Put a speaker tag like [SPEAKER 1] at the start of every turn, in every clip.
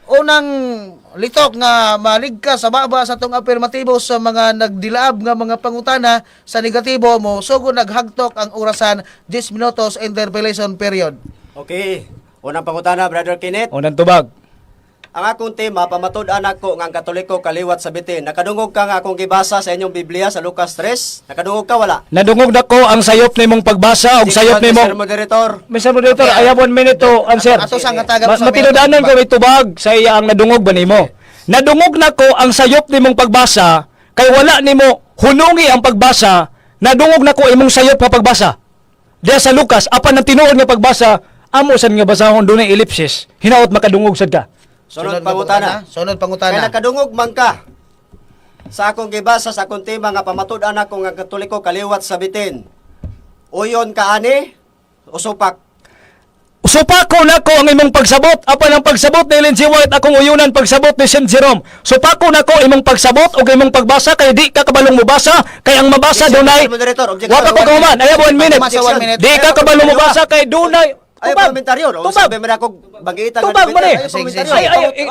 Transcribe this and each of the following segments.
[SPEAKER 1] unang litok nga maligkas sa baba sa tong afirmatibo sa mga nagdilaab nga mga pangutana sa negatibo mo sugod naghagtok ang orasan 10 minutos interpellation period.
[SPEAKER 2] Okay. Unang pangutana, Brother Kenneth.
[SPEAKER 3] Unang tubag.
[SPEAKER 2] Ang akong tema, pamatud-an ako nga ang Katoliko kaliwat sa bitin. Nakadungog ka nga akong gibasa sa inyong Biblia sa Lucas 3. Nakadungog ka, wala?
[SPEAKER 3] Nadungog na ko ang sayop nimong pagbasa o sayop
[SPEAKER 2] Mr.
[SPEAKER 3] nimong...
[SPEAKER 2] Moderator.
[SPEAKER 3] Mr. Moderator, I have 1 minute to answer.
[SPEAKER 1] Ato sang kataga sa
[SPEAKER 3] Matinudanan ko may tubag sa iya ang nadungog ba nimo? Nadungog na ko ang sayop nimong pagbasa kay wala nimo hunungi ang pagbasa. Nadungog na ko imong sayop nga pagbasa. Diya sa Lucas, apan ang tinuod nga pagbasa, amo sad nga basahon dunay ellipsis. Hinaot makadungog sad ka.
[SPEAKER 2] Sunod pangutana.
[SPEAKER 1] Sunod
[SPEAKER 2] Kaya
[SPEAKER 1] pangutana.
[SPEAKER 2] nakadungog man ka sa akong gibasa sa akong tema nga pamatud-an ako nga Katoliko kaliwat sa bitin. Uyon ka ani o supak?
[SPEAKER 3] Supako na ko ang imong pagsabot. Apan ang pagsabot ni Ellen G. White akong uyunan pagsabot ni St. Jerome. Supako na ko imong pagsabot o imong pagbasa kay di ka kabalong mubasa kay ang mabasa dunay.
[SPEAKER 2] Mr. Moderator, objection.
[SPEAKER 3] Wa pa ko kahuman. Ay 1 minute.
[SPEAKER 1] Masa 1 minute.
[SPEAKER 3] Di ka kabalong mubasa kay dunay.
[SPEAKER 2] Ay,
[SPEAKER 3] Tubag.
[SPEAKER 2] komentaryo. No?
[SPEAKER 3] Tubag.
[SPEAKER 2] Sabi mo na ako bagitan.
[SPEAKER 3] Tubag mo ni.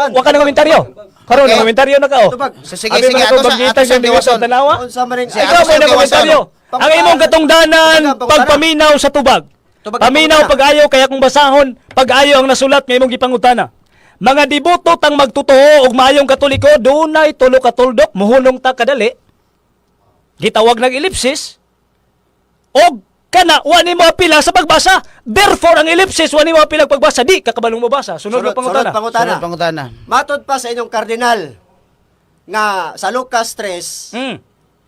[SPEAKER 3] Wa ka na komentaryo. Karon
[SPEAKER 1] Okay.
[SPEAKER 3] na komentaryo na ka oh.
[SPEAKER 2] Tubag.
[SPEAKER 1] Sige,
[SPEAKER 3] Abi
[SPEAKER 1] sige,
[SPEAKER 3] mga
[SPEAKER 1] ato sa
[SPEAKER 3] bagitan
[SPEAKER 1] ato
[SPEAKER 3] sa diwa sa
[SPEAKER 1] sa
[SPEAKER 3] tanawa.
[SPEAKER 2] Unsa man rin.
[SPEAKER 1] Si
[SPEAKER 3] Ikaw
[SPEAKER 1] Ato
[SPEAKER 3] may
[SPEAKER 1] sa
[SPEAKER 3] na komentaryo.
[SPEAKER 2] Pangutana.
[SPEAKER 3] Ang imong katungdanan
[SPEAKER 2] Pangutana.
[SPEAKER 3] pagpaminaw sa tubag.
[SPEAKER 2] Tubag.
[SPEAKER 3] Paminaw pag-ayo kaya kung basahon, pag-ayo ang nasulat nga imong gipangutana. Mga diboto tang magtutuo og maayong Katoliko, dunay tulo ka tuldok, muhunong ta kadali. Gitawag ng ellipsis. Og kana wa nimo apila sa pagbasa. Therefore ang ellipsis wa nimo apila pagbasa, di ka kabalong mabasa. Sunod na pangutana.
[SPEAKER 2] pangutana.
[SPEAKER 1] Sunod pangutana.
[SPEAKER 2] Matod pa sa inyong kardinal nga sa Lucas 3
[SPEAKER 3] Mm.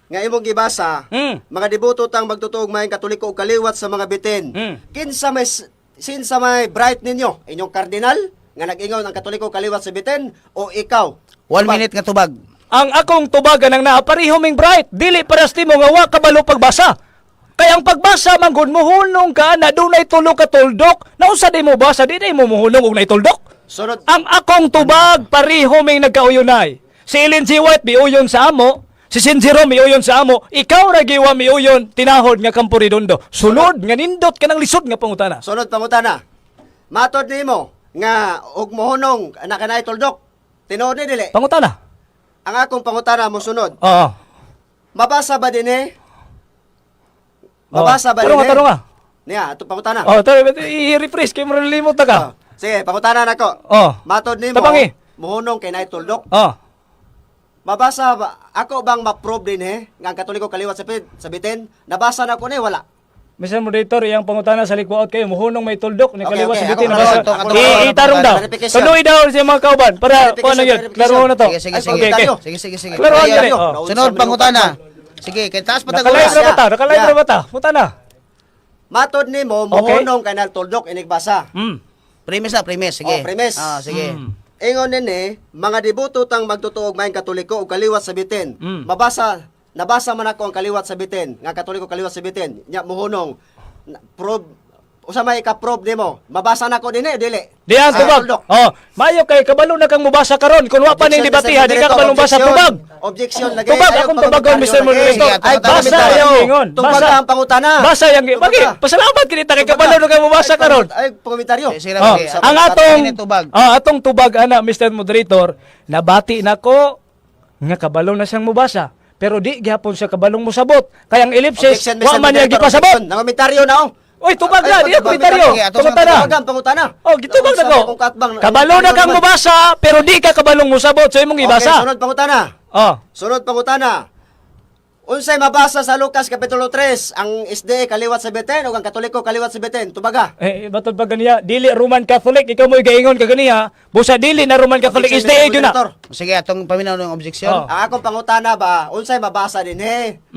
[SPEAKER 2] nga imong gibasa, mga deboto tang magtutuog maayong Katoliko ug kaliwat sa mga bitin. Sinsa may bright ninyo, inyong kardinal nga nag-ingaw ng Katoliko kaliwat sa bitin o ikaw?
[SPEAKER 1] 1 minute nga tubag.
[SPEAKER 3] Ang akong tubagan ang naapareho ming bright, dili parasti mo nga wa kabalo pagbasa. Kaya ang pagbasa manggod mohunong ka na dunay tulo ka tuldok, nausa di mo basa, di mo mohunong og nay tuldok.
[SPEAKER 2] Sunod.
[SPEAKER 3] Ang akong tubag pareho may nagkauyonay. Si Ellen G. White miuyon sa amo, si St. Jerome miuyon sa amo, ikaw ra giwa miuyon tinahod nga Campo Redondo. Sunod nga nindot ka ng lisod nga pangutana.
[SPEAKER 2] Sunod pangutana. Matod nimo nga og mohunong anak kanay tuldok. Tinuod ni dili.
[SPEAKER 3] Pangutana.
[SPEAKER 2] Ang akong pangutana mo sunod.
[SPEAKER 3] Oo.
[SPEAKER 2] Mabasa ba dinhi? Mabasa ba
[SPEAKER 3] Tarong
[SPEAKER 2] dinhi?
[SPEAKER 3] tarong.
[SPEAKER 2] Niya, ato pangutana.
[SPEAKER 3] Oh, i-refresh kay mo limot ta ka.
[SPEAKER 2] Sige, pangutana nako.
[SPEAKER 3] Oh.
[SPEAKER 2] Matod nimo.
[SPEAKER 3] Tabangi.
[SPEAKER 2] Mohunong kay nay tuldok.
[SPEAKER 3] Oh.
[SPEAKER 2] Mabasa ba ako bang ma-prove din nga ang Katoliko kaliwat sa bitin? Nabasa na ko ni wala.
[SPEAKER 3] Mr. Moderator, iyang pangutana sa likwaot kayo, muhunong may tuldok, ni
[SPEAKER 2] Okay,
[SPEAKER 3] kaliwa
[SPEAKER 2] okay.
[SPEAKER 3] sa bitin,
[SPEAKER 2] Ako
[SPEAKER 3] nabasa.
[SPEAKER 2] karon,
[SPEAKER 3] Itarong daw.
[SPEAKER 2] Clarification.
[SPEAKER 3] Tuloy daw siya mga kauban, para kung ano yun,
[SPEAKER 2] Clarification.
[SPEAKER 3] klaro na to.
[SPEAKER 1] Sige, sige,
[SPEAKER 2] Ay,
[SPEAKER 1] sige.
[SPEAKER 3] Okay, okay.
[SPEAKER 1] Sige, sige, sige.
[SPEAKER 3] Klaro
[SPEAKER 1] Ayan,
[SPEAKER 3] yan,
[SPEAKER 1] oh.
[SPEAKER 3] oh.
[SPEAKER 1] Sunod pangutana. Sige, kay taas pa
[SPEAKER 3] Nakalive
[SPEAKER 1] tagulas.
[SPEAKER 3] na ba ta? Nakalive
[SPEAKER 2] Yeah.
[SPEAKER 3] na ba ta? Mutana.
[SPEAKER 2] Matod nimo
[SPEAKER 3] Okay.
[SPEAKER 2] mohunong kay nay tuldok inigbasa.
[SPEAKER 1] Premise na, premise. Sige.
[SPEAKER 2] Oh, premise.
[SPEAKER 1] Ah, sige.
[SPEAKER 2] Ingon nini, mga deboto tang magtutuog maayong Katoliko ug kaliwat sa bitin. Nabasa man ako ang kaliwat sa bitin, nga Katoliko kaliwat sa bitin. Nya mohunong prove usa may ka-prove nimo. Mabasa na ko dinhi dili.
[SPEAKER 3] Diyan, tubag.
[SPEAKER 2] tuldok.
[SPEAKER 3] Oh, mayo kay kabalo na kang mubasa karon. Kung wa pa ning debatiha, di ka kabalong basa tubag.
[SPEAKER 2] Objection lagi.
[SPEAKER 3] Tubag,
[SPEAKER 2] Ayaw
[SPEAKER 3] akong
[SPEAKER 2] pa
[SPEAKER 3] tubagon,
[SPEAKER 2] komentaryo
[SPEAKER 3] Mr. Moderator.
[SPEAKER 2] lagi. Ay,
[SPEAKER 1] Basa
[SPEAKER 2] basa
[SPEAKER 3] yung
[SPEAKER 2] yaw.
[SPEAKER 3] ingon.
[SPEAKER 2] Tubag
[SPEAKER 3] Basa.
[SPEAKER 2] ang pangutana.
[SPEAKER 3] Basa yang
[SPEAKER 2] Tubag
[SPEAKER 3] bagi.
[SPEAKER 2] ka.
[SPEAKER 3] Pasalamat kinita kay
[SPEAKER 2] Tubag
[SPEAKER 3] kabalo
[SPEAKER 2] ka.
[SPEAKER 3] na kang mubasa
[SPEAKER 2] Ay,
[SPEAKER 3] karon.
[SPEAKER 2] Ay, komentaryo.
[SPEAKER 1] Sige,
[SPEAKER 3] Oh,
[SPEAKER 1] sige.
[SPEAKER 3] ang atong
[SPEAKER 1] Minute tubag.
[SPEAKER 3] atong tubag ana Mr. Moderator, nabati nako nga kabalo na siyang mubasa. Pero di gihapon siya kabalong musabot. Kaya ang ellipsis
[SPEAKER 2] Objection,
[SPEAKER 3] wa
[SPEAKER 2] Mr.
[SPEAKER 3] man niya
[SPEAKER 2] Moderator.
[SPEAKER 3] gipasabot.
[SPEAKER 2] Objection. Nangomentaryo na oh.
[SPEAKER 3] Oy, tubag
[SPEAKER 2] Ay,
[SPEAKER 3] na, di
[SPEAKER 2] tubag,
[SPEAKER 3] komentaryo.
[SPEAKER 1] sige, ato sa
[SPEAKER 3] Pangutana.
[SPEAKER 2] Tubag ang pangutana.
[SPEAKER 3] Oh, gitubag na ko.
[SPEAKER 2] Kung katbang-
[SPEAKER 3] Kabalo na kang mubasa, pero di ka kabalong musabot. So imong
[SPEAKER 2] Okay,
[SPEAKER 3] ibasa.
[SPEAKER 2] sunod pangutana.
[SPEAKER 3] Oh.
[SPEAKER 2] Sunod pangutana. Unsay mabasa sa Lucas Kapitulo 3, ang SDA kaliwat sa bitin o ang Katoliko kaliwat sa bitin? Tubaga.
[SPEAKER 3] Batod pa ganiya, dili Roman Catholic, ikaw mo igaingon ka ganiya. Busa dili na Roman Catholic,
[SPEAKER 2] Objection,
[SPEAKER 3] SDA
[SPEAKER 2] Mr.
[SPEAKER 3] gyud na.
[SPEAKER 2] Moderator.
[SPEAKER 1] Sige, atong paminaw ng objection.
[SPEAKER 3] Oh.
[SPEAKER 2] Ang akong pangutana ba, unsay mabasa din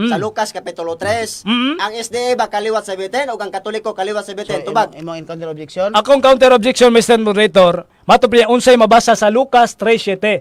[SPEAKER 2] sa Lucas Kapitulo 3, ang SDA ba kaliwat sa bitin o ang Katoliko kaliwat sa bitin? Tubag.
[SPEAKER 1] Imong encounter objection.
[SPEAKER 3] Akong counter objection, Mr. Moderator, matupli unsay mabasa sa Lucas 3:7.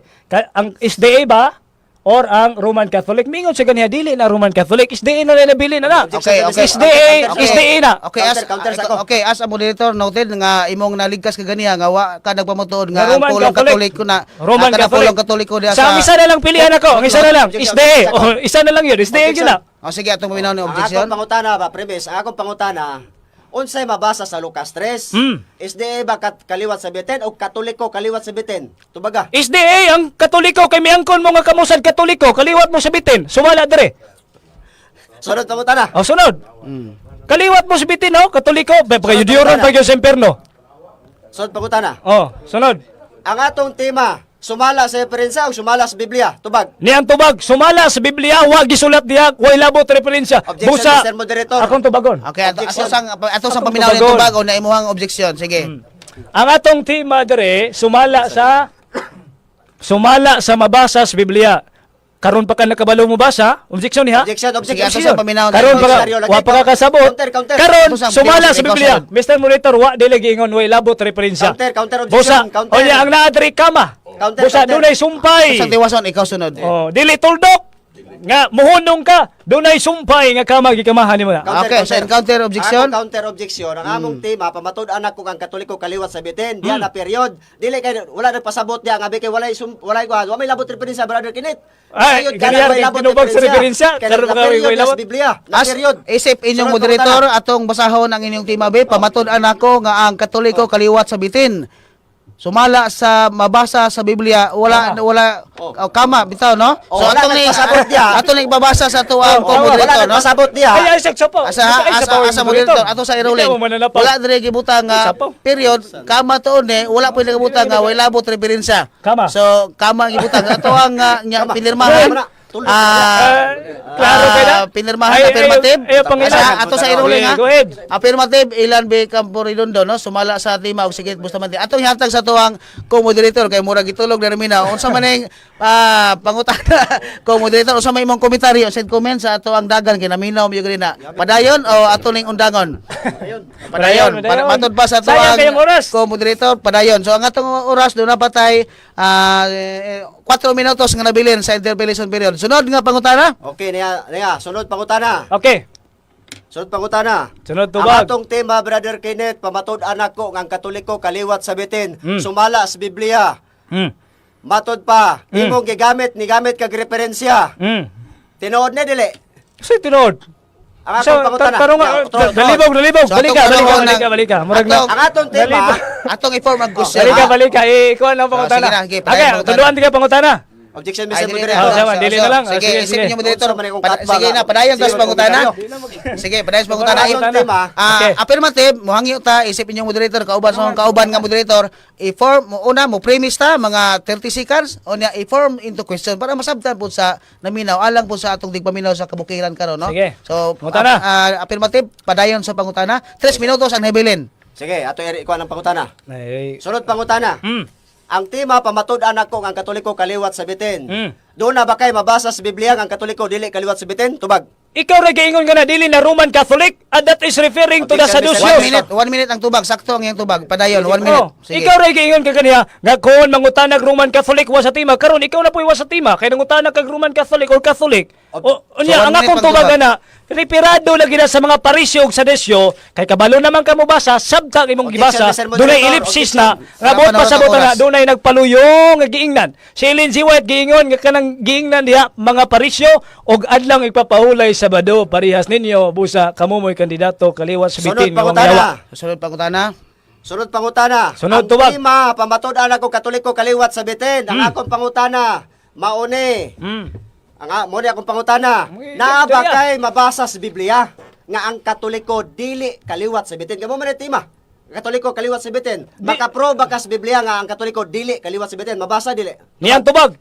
[SPEAKER 3] Ang SDA ba or ang Roman Catholic? Mingon sa ganiya, dili na Roman Catholic, SDA na nabili na na.
[SPEAKER 1] Okay, okay.
[SPEAKER 3] SDA,
[SPEAKER 2] Okay.
[SPEAKER 3] SDA na.
[SPEAKER 1] Okay,
[SPEAKER 2] Counter sa ako.
[SPEAKER 1] as a moderator noted nga imong naligkas ka ganiya nga wa ka nagpamutuod
[SPEAKER 3] Nga
[SPEAKER 1] nga ang
[SPEAKER 3] Roman
[SPEAKER 1] pulong
[SPEAKER 3] Catholic.
[SPEAKER 1] Katoliko na
[SPEAKER 3] Roman
[SPEAKER 1] kada
[SPEAKER 3] Catholic.
[SPEAKER 1] pulong Katoliko diha
[SPEAKER 3] Sa isa na lang pilihan ako, ang isa na lang,
[SPEAKER 2] Objection.
[SPEAKER 3] SDA. Oh, isa na lang yun, SDA gyud na.
[SPEAKER 1] Oh, sige, atong paminaw ng
[SPEAKER 2] Ang
[SPEAKER 1] objection.
[SPEAKER 2] akong pangutana ba, premise, ang akong pangutana, unsay mabasa sa Lucas 3? SDA ba kaliwat sa bitin o Katoliko kaliwat sa bitin? Tubaga.
[SPEAKER 3] SDA ang Katoliko kay miangkon mo nga kamusad Katoliko, kaliwat mo sa bitin. Sumala dire.
[SPEAKER 2] Sunod pangutana.
[SPEAKER 3] O sunod. Kaliwat mo sa bitin, no? Katoliko, pagkayudiyoron pag sa imperno.
[SPEAKER 2] Sunod pangutana.
[SPEAKER 3] Oh, sunod.
[SPEAKER 2] Ang atong tema, sumala sa referensya o sumala sa Biblia? Tubag.
[SPEAKER 3] Niyang tubag, sumala sa Biblia, huwag gisulat diha, way labot referensya.
[SPEAKER 2] Objection,
[SPEAKER 3] Busa,
[SPEAKER 2] Mr. Moderator.
[SPEAKER 3] akong tubagon.
[SPEAKER 1] Okay,
[SPEAKER 2] Objection.
[SPEAKER 1] ato sang
[SPEAKER 3] Atong
[SPEAKER 1] paminaw ng
[SPEAKER 3] tubagon.
[SPEAKER 1] tubag o na imuhang objection. Sige.
[SPEAKER 3] Ang atong tema dire, sumala sa mabasa sa Biblia. Karon pa ka nakabalo mo basa? Objection niha?
[SPEAKER 2] Objection,
[SPEAKER 1] Sige, ato
[SPEAKER 2] objection.
[SPEAKER 1] sang paminaw.
[SPEAKER 3] Karon
[SPEAKER 2] Lagi,
[SPEAKER 3] pa
[SPEAKER 2] lagi,
[SPEAKER 3] wa pa ka kasabot.
[SPEAKER 2] Counter.
[SPEAKER 3] Karon
[SPEAKER 1] Busa,
[SPEAKER 3] sumala
[SPEAKER 1] ikaw
[SPEAKER 3] sa Biblia.
[SPEAKER 1] sunod.
[SPEAKER 3] Mr. Monitor, wa dili giingon way labot referensya.
[SPEAKER 2] Counter,
[SPEAKER 3] Busa,
[SPEAKER 2] objection, counter.
[SPEAKER 3] onya ang naadri kama.
[SPEAKER 2] Counter,
[SPEAKER 3] Busa
[SPEAKER 2] counter.
[SPEAKER 3] dunay sumpay.
[SPEAKER 1] Sang tiwason, ikaw sunod.
[SPEAKER 3] Oh, dili tuldok. Nga muhunong ka, dunay sumpay nga kama gikamahan nimo na.
[SPEAKER 1] Okay, sa encounter objection?
[SPEAKER 2] Ang counter objection, ang among tema, pamatud anak ko ang Katoliko kaliwat sa bitin, diya na period. Dili kay wala nagpasabot diya nga kay walay wa may labot referensya brother Kinit.
[SPEAKER 3] Ay,
[SPEAKER 2] Sayod ka
[SPEAKER 3] ganyan,
[SPEAKER 2] na, may labot
[SPEAKER 3] tinubag sa referensya.
[SPEAKER 2] Kaya
[SPEAKER 3] Karon
[SPEAKER 2] na
[SPEAKER 3] mga
[SPEAKER 2] period
[SPEAKER 3] way
[SPEAKER 2] na
[SPEAKER 3] labot.
[SPEAKER 2] sa Biblia. Na period.
[SPEAKER 1] Isip inyong
[SPEAKER 2] Sunod
[SPEAKER 1] moderator
[SPEAKER 2] pangutana.
[SPEAKER 1] atong basahon ang inyong tema B, pamatud-an ako nga ang Katoliko kaliwat sa bitin. Sumala sa mabasa sa Biblia, wala kama bitaw no.
[SPEAKER 2] Oh, wala nagpasabot diya.
[SPEAKER 1] Ato na ibabasa sa tuwang
[SPEAKER 2] Wala
[SPEAKER 1] moderator no.
[SPEAKER 2] nagpasabot diya.
[SPEAKER 3] Ay, Isaac Sapo.
[SPEAKER 1] Asa moderator ato sa iruling. Wala dire gibutang nga
[SPEAKER 3] Sapo.
[SPEAKER 1] period kama tuon wala pwede gibutang nga way labot referensya.
[SPEAKER 3] Kama.
[SPEAKER 1] So kama ang gibutang ato ang nya
[SPEAKER 2] Kama.
[SPEAKER 1] pinirmahan.
[SPEAKER 2] Tulog
[SPEAKER 3] Klaro kay na?
[SPEAKER 1] Pinirmahan affirmative.
[SPEAKER 3] Pangilan.
[SPEAKER 1] Ato sa iruling ha.
[SPEAKER 3] Go ahead.
[SPEAKER 1] Affirmative ilan be Campo Redondo no sumala sa tema og sige Bustamante. Atong ihatag sa tuwang co-moderator kay murag gitulog na mina. Unsa man ning pangutana co-moderator unsa may imong komentaryo send comment sa ato ang dagan kay naminaw mi gani na. Padayon o ato ning undangon. Padayon. Para matod pa sa
[SPEAKER 3] Sayang kayong
[SPEAKER 1] tuwang
[SPEAKER 3] oras.
[SPEAKER 1] co-moderator padayon. So ang atong oras do na patay 4 minutos nga nabilin sa interpellation period. Sunod nga pangutana.
[SPEAKER 2] Okay, niya, sunod pangutana.
[SPEAKER 3] Okay.
[SPEAKER 2] Sunod pangutana.
[SPEAKER 3] Sunod
[SPEAKER 2] Ang
[SPEAKER 3] tubag.
[SPEAKER 2] atong tema, Brother Kenneth, pamatud anak ko ang Katoliko kaliwat sa bitin.
[SPEAKER 3] Mm.
[SPEAKER 2] Sumala sa Biblia. Matod pa, imong gigamit ni gamit kag referensya. Tinuod na dili.
[SPEAKER 3] Sa tinod.
[SPEAKER 2] Ang atong pangutana.
[SPEAKER 3] Tarong dalibog.
[SPEAKER 1] So, atong
[SPEAKER 3] Balika. Murag na.
[SPEAKER 2] Ang atong tema,
[SPEAKER 1] Atong i-form ang question.
[SPEAKER 3] Balika. Ikuha na ang pangutana.
[SPEAKER 1] sige na, sige,
[SPEAKER 3] Okay,
[SPEAKER 1] padayon pangutana.
[SPEAKER 3] tuluan di ka pangutana.
[SPEAKER 2] objection
[SPEAKER 1] Ay,
[SPEAKER 2] Mr.
[SPEAKER 1] dili
[SPEAKER 2] Moderator.
[SPEAKER 3] na. Sama, dili na lang.
[SPEAKER 1] Sige,
[SPEAKER 3] Sige,
[SPEAKER 1] isipin
[SPEAKER 3] sige.
[SPEAKER 1] niyo moderator.
[SPEAKER 2] Unsa man ikong katbang,
[SPEAKER 1] Sige na, padayon tas
[SPEAKER 2] sige,
[SPEAKER 1] pangutana.
[SPEAKER 2] komentaryo.
[SPEAKER 1] Sige, padayon tas pangutana.
[SPEAKER 2] Ang atong tema,
[SPEAKER 3] Okay.
[SPEAKER 1] Affirmative, muhangyo ta, isipin niyo moderator, kauban sa mga kauban nga moderator, i-form una mo premise ta mga 30 seconds o niya i-form into question para masabtan po sa naminaw alang po sa atong tigpaminaw sa kabukiran karon no.
[SPEAKER 3] Sige.
[SPEAKER 1] So,
[SPEAKER 3] Pangutana.
[SPEAKER 1] affirmative, padayon sa pangutana. 3 minutos ang hebilin.
[SPEAKER 2] Sige, ato eri ko ang pangutana.
[SPEAKER 3] Ay.
[SPEAKER 2] Sunod pangutana. Ang tema pamatud anak ko ang Katoliko kaliwat sa bitin. Doon na ba kay mabasa sa Biblia ang Katoliko dili kaliwat sa bitin? Tubag.
[SPEAKER 3] Ikaw ray giingon ka na dili na Roman Catholic and that is referring to the
[SPEAKER 2] Objection, Mr.
[SPEAKER 3] Sadduceos.
[SPEAKER 1] 1 minute ang tubag, sakto ang iyang tubag. Padayon 1 minute.
[SPEAKER 3] Oh, ikaw ray giingon ka kaniya nga kung mangutanag Roman Catholic wa sa tima karon ikaw na po'y wa sa tima kay nangutanag kag Roman Catholic or Catholic. O unya
[SPEAKER 1] So,
[SPEAKER 3] ang
[SPEAKER 1] 1 minute
[SPEAKER 3] akong
[SPEAKER 1] pang
[SPEAKER 3] tubagan
[SPEAKER 1] tubag.
[SPEAKER 3] na reperado lagi na sa mga parisyo ug sadesyo kay kabalo naman ka mo basa sabtag imong
[SPEAKER 2] Objection,
[SPEAKER 3] gibasa
[SPEAKER 2] Mr. Moderator.
[SPEAKER 3] dunay ellipsis na
[SPEAKER 2] Objection.
[SPEAKER 3] nga buot pa sa
[SPEAKER 1] Wala pa
[SPEAKER 3] na
[SPEAKER 1] oras.
[SPEAKER 3] dunay nagpaluyong nga giingnan. Si Ellen G. White giingon nga kanang giingnan diha mga parisyo ug adlang ipapahulay Sabado parehas ninyo busa kamo mo'y kandidato kaliwat sa
[SPEAKER 2] Sunod
[SPEAKER 3] bitin nga yawa.
[SPEAKER 2] pangutana.
[SPEAKER 1] Sunod pangutana.
[SPEAKER 2] Sunod pangutana.
[SPEAKER 3] Sunod
[SPEAKER 2] ang
[SPEAKER 3] tubag.
[SPEAKER 2] tema pamatud anak ko Katoliko kaliwat sa bitin. Ang akong pangutana mauni. Mo ni akong pangutana. Naa ba kay mabasa sa Biblia nga ang Katoliko dili kaliwat sa bitin? Kamo man ang tema. Katoliko kaliwat sa bitin. Baka pro baka sa Biblia nga ang Katoliko dili kaliwat sa bitin. Mabasa dili.
[SPEAKER 3] Niyang tubag.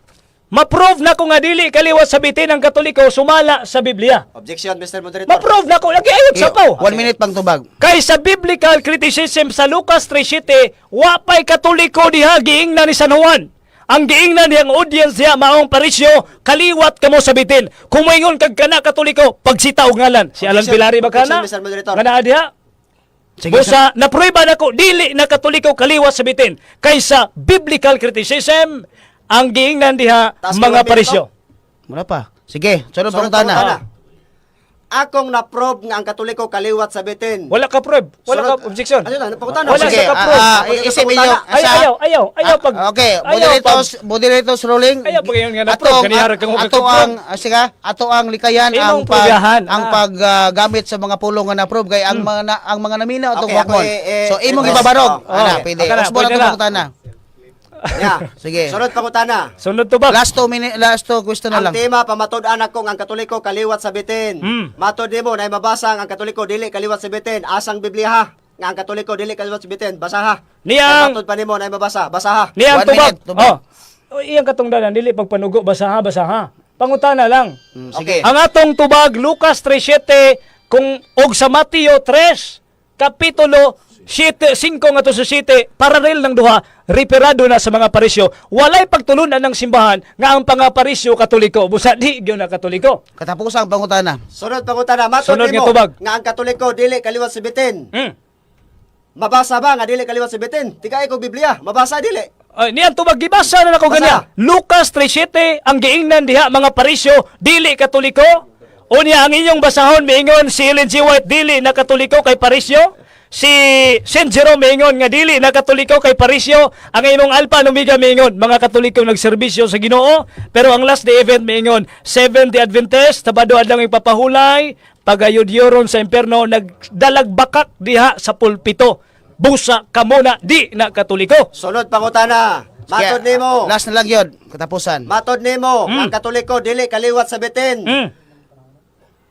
[SPEAKER 3] Ma-prove na ko nga dili kaliwat sa bitin ang Katoliko sumala sa Biblia.
[SPEAKER 2] Objection, Mr. Moderator.
[SPEAKER 3] Ma-prove na ko lagi ayot sa paw.
[SPEAKER 1] 1 minute pang tubag.
[SPEAKER 3] Kay sa biblical criticism sa Lucas 3:7, wa pay Katoliko diha giingnan ni San Juan. Ang giingnan niyang audience diha maong parisyo kaliwat kamo sa bitin. Kung moingon kag kana Katoliko pagsita og ngalan. Si Alan
[SPEAKER 2] Objection,
[SPEAKER 3] Pilari ba kana?
[SPEAKER 2] objection, Mr. Moderator.
[SPEAKER 3] Nga naa diha?
[SPEAKER 1] Sige,
[SPEAKER 3] Busa, napruiba na ko, dili na Katoliko kaliwat sa bitin. Kaysa biblical criticism, ang giingnan diha
[SPEAKER 2] Taas
[SPEAKER 3] mga
[SPEAKER 2] kay 1
[SPEAKER 3] parisyo.
[SPEAKER 1] Wala pa. Sige, sunod
[SPEAKER 2] Sunod
[SPEAKER 1] pangutana.
[SPEAKER 2] pangutana. akong na-probe nga ang Katoliko kaliwat sa bitin.
[SPEAKER 3] Wala ka probe. Wala ka objection.
[SPEAKER 2] Ano na, pangutana.
[SPEAKER 3] Wala
[SPEAKER 1] Sige,
[SPEAKER 3] sa ka-prove.
[SPEAKER 1] isipin nyo.
[SPEAKER 3] Ayaw pag...
[SPEAKER 1] Okay,
[SPEAKER 3] ayaw
[SPEAKER 1] moderators ruling.
[SPEAKER 3] Ayaw pag yun nga na-prove. Kanihara kang
[SPEAKER 1] ato ang likayan
[SPEAKER 3] Imong
[SPEAKER 1] ang
[SPEAKER 3] probahan,
[SPEAKER 1] paggamit sa mga pulong nga na-approve kay ang mga namina atong
[SPEAKER 2] Okay, ako,
[SPEAKER 1] wakon. So imong
[SPEAKER 2] request.
[SPEAKER 1] gibabarog.
[SPEAKER 2] Oh,
[SPEAKER 1] Ana,
[SPEAKER 2] okay.
[SPEAKER 1] pwede.
[SPEAKER 3] Okay na,
[SPEAKER 1] Usbo na
[SPEAKER 3] pwede
[SPEAKER 1] to
[SPEAKER 3] na.
[SPEAKER 1] pangutana.
[SPEAKER 2] Yeah.
[SPEAKER 1] Sige.
[SPEAKER 2] Sunod pangutana.
[SPEAKER 3] Sunod to ba?
[SPEAKER 1] Last 2 minutes, last 2 question na
[SPEAKER 2] Ang
[SPEAKER 1] lang.
[SPEAKER 2] tema pamatud-an ako ang Katoliko kaliwat sa bitin. Matod nimo na mabasa ang Katoliko dili kaliwat sa bitin. Asang Biblia nga ang Katoliko dili kaliwat sa bitin. Basaha.
[SPEAKER 3] Niyang-
[SPEAKER 2] Matod pa nimo na mabasa. Basaha.
[SPEAKER 3] Niyang
[SPEAKER 1] 1
[SPEAKER 3] tubag.
[SPEAKER 1] minute, tubag.
[SPEAKER 3] Iyang katungdanan, dili pagpanugo, basaha. Pangutana lang.
[SPEAKER 1] Sige.
[SPEAKER 3] Ang atong tubag, Lucas 3.7, kung og sa Mateo 3, kapitulo 5 nga to sa 7, paralel ng duha, referado na sa mga parisyo. Walay pagtulunan ng simbahan nga ang pangaparisyo katoliko. Busa di gyud na katoliko.
[SPEAKER 1] Katapusang pangutana.
[SPEAKER 2] Sunod pangutana. Matod
[SPEAKER 3] Sunod
[SPEAKER 2] nimo
[SPEAKER 3] nga tubag.
[SPEAKER 2] nga ang Katoliko dili kaliwat sa bitin. Mabasa ba nga dili kaliwat sa bitin? Tigay ko Biblia. Mabasa dili.
[SPEAKER 3] Ay, niyan tubag gibasa na nako
[SPEAKER 2] Basa.
[SPEAKER 3] ganya. Lucas 3:7 ang giingnan diha mga parisyo dili katoliko. Unya ang inyong basahon miingon si Ellen G. White dili na katoliko kay parisyo. Si Saint Jerome miingon nga dili na katoliko kay parisyo. Ang imong Alpha and Omega miingon mga katoliko nagserbisyo sa Ginoo. Pero ang last day event miingon Seventh Day Adventist tabado adlang ipapahulay pagayod-yoron sa impierno nagdalag bakak diha sa pulpito. Busa kamo na di na katoliko.
[SPEAKER 2] Sunod pangutana. Matod
[SPEAKER 1] Kaya,
[SPEAKER 2] nimo.
[SPEAKER 1] last na lang yun. Katapusan.
[SPEAKER 2] Matod nimo ang Katoliko dili kaliwat sa bitin.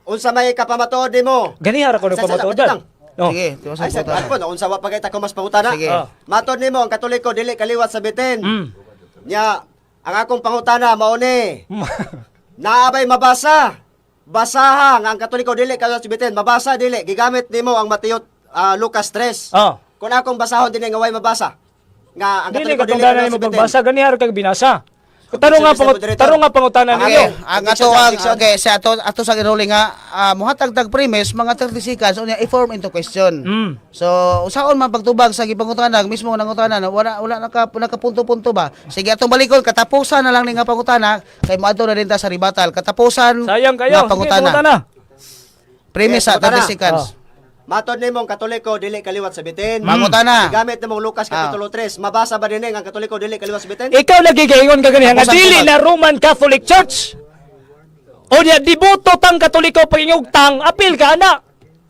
[SPEAKER 2] Unsa may kapamatuod nimo?
[SPEAKER 3] Ganihara ko
[SPEAKER 2] Sa- sa-
[SPEAKER 3] nagpamatuodan.
[SPEAKER 2] lang.
[SPEAKER 3] No.
[SPEAKER 1] Sige, tiwas
[SPEAKER 2] Ay,
[SPEAKER 1] ang
[SPEAKER 2] sa
[SPEAKER 1] pangutana.
[SPEAKER 2] unsa wa pagkita ko mas pangutana?
[SPEAKER 1] Sige.
[SPEAKER 2] Matod nimo ang Katoliko dili kaliwat sa bitin. Nya ang akong pangutana mao ni. Naabay mabasa. Basaha nga ang Katoliko dili kaliwat sa bitin. Mabasa dili gigamit nimo ang Mateo Lucas 3.
[SPEAKER 3] Oh.
[SPEAKER 2] Kung akong basahon dinhi nga way mabasa. Nga ang
[SPEAKER 3] Dili
[SPEAKER 2] Katoliko dili
[SPEAKER 3] katungdanan
[SPEAKER 2] kaliwat
[SPEAKER 3] mo
[SPEAKER 2] sa bitin.
[SPEAKER 3] pagbasa ganihara kag binasa. Tarong nga pangutanan
[SPEAKER 1] Okay,
[SPEAKER 3] ninyo.
[SPEAKER 1] ang ato ang okay sa ato sa enrolling nga muhatag tag premise mga 30 seconds unya i-form into question. So usaon man pagtubag sa gipangutanag mismo nang utana wala nakapunto-punto ba. Sige atong balikon katapusan na lang ni nga pangutana kay moadto na din ta sa ribatal. Katapusan
[SPEAKER 3] Sayang kayo.
[SPEAKER 1] nga
[SPEAKER 3] Sige,
[SPEAKER 1] pangutana.
[SPEAKER 3] pangutana.
[SPEAKER 1] Premise sa
[SPEAKER 2] Okay,
[SPEAKER 1] 30 seconds.
[SPEAKER 2] Matod nimo ang Katoliko dili kaliwat sa bitin.
[SPEAKER 1] Pangutana.
[SPEAKER 2] Gamit nimo Lucas kapitulo 3. Mabasa ba dinhi ang Katoliko dili kaliwat sa bitin?
[SPEAKER 3] Ikaw lagi kaingon ka ganihan nga
[SPEAKER 1] Tapos ang
[SPEAKER 3] dili
[SPEAKER 1] tubag.
[SPEAKER 3] na Roman Catholic Church. O niya diboto tang Katoliko pangingog tang apil ka ana.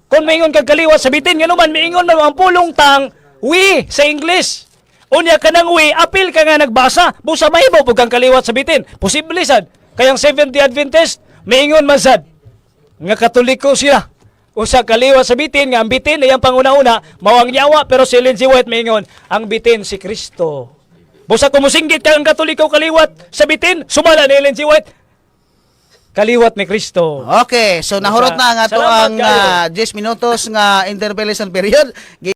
[SPEAKER 3] Kung maingon kag kaliwa sa bitin nga naman maingon man ang pulong tang we sa English. O niya kanang we apil ka nga nagbasa. Busa mahibaw pug kang kaliwat sa bitin. Posible sad. Kayang Seventh Day Adventist maingon man sad nga Katoliko sila. Usa kaliwa sa bitin nga ang bitin ay ang panguna-una mao ang yawa pero si Ellen G. White maingon ang bitin si Kristo. Busa kumusinggit ka ang Katoliko kaliwat sa bitin sumala ni Ellen G. White kaliwat ni Kristo.
[SPEAKER 1] Okay, so nahurot na ang ato
[SPEAKER 3] Salamat
[SPEAKER 1] ang
[SPEAKER 3] kayo.
[SPEAKER 1] 10 minutos nga interpellation period.